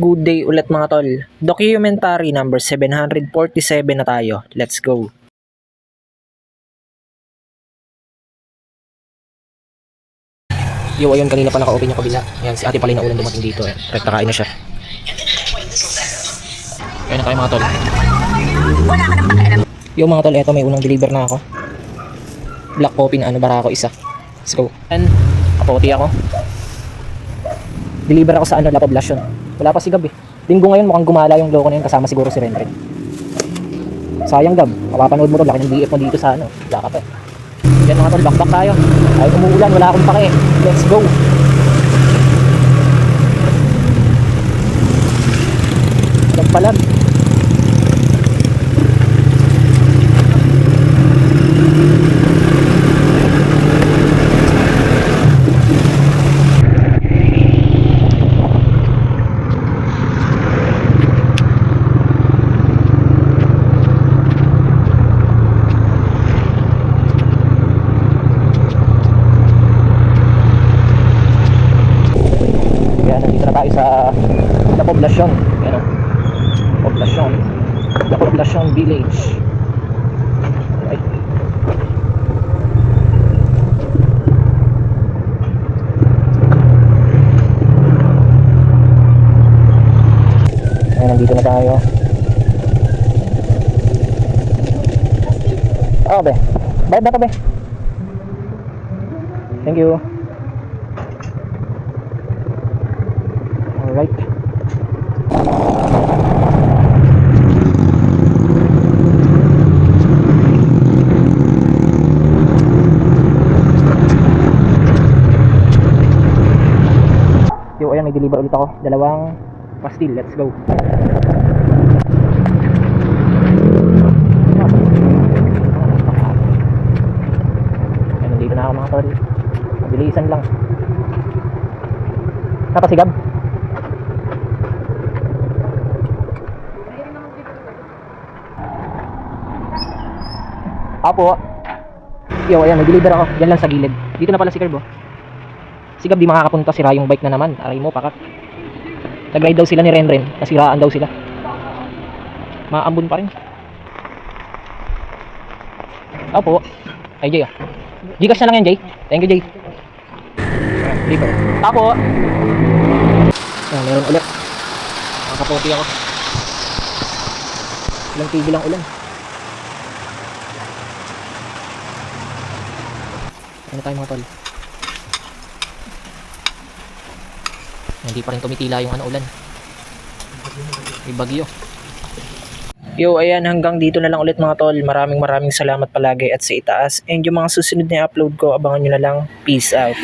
Good day ulit mga tol. Documentary number 747 na tayo. Let's go. Yo, ayun, kanina pa naka-open yung kabila. Yan, si ate pala na unang dumating dito. Rekta kain na siya. Kaya na tayo mga tol. Yo mga tol, eto may unang deliver na ako. Black coffee na barako isa. Let's go. And, kapoti ako. Deliver ako sa La Poblacion. Wala pa si Gab eh. Linggo ngayon mukhang gumala yung loko na yun kasama siguro si Renren. Sayang Gab, mapapanood mo to, laki ng BF mo dito sa wala ka pa eh. Yan mga tol, back tayo. Ay umuulan, wala akong pake. Let's go. Nagpalag. Nandito na tayo sa La Poblacion. Yan o, Poblacion, La Poblacion Village. Ay. Ay, nandito na tayo. Oh be, bayad na to be. Thank you. Alright. Yo, ayan, may deliver ulit ako. Dalawang pastil. Let's go. Ayan, nandito na ako mga tol. Mabilisan lang. Napasigab. Apo. Yo, ayan, nag-deliver ako. Yan lang sa gilid. Dito na pala si Curb, oh. Si Gab di makakapunta, sira yung bike na naman. Aray mo, pakak. Nag-ride daw sila ni Renren. Nasiraan daw sila. Maambun pa rin. Apo. Ay, Jay, ah. Gcash na lang yan, Jay. Thank you, Jay. Deliver. Apo. Ayan, meron ulit. Makakaputi ako. Ilang tigil lang ulan. Ano tayo mga tol? Hindi pa rin tumitila yung ulan. May bagyo. Yo, ayan, hanggang dito na lang ulit mga tol. Maraming salamat palagi at sa itaas. And yung mga susunod na upload ko, abangan nyo na lang. Peace out.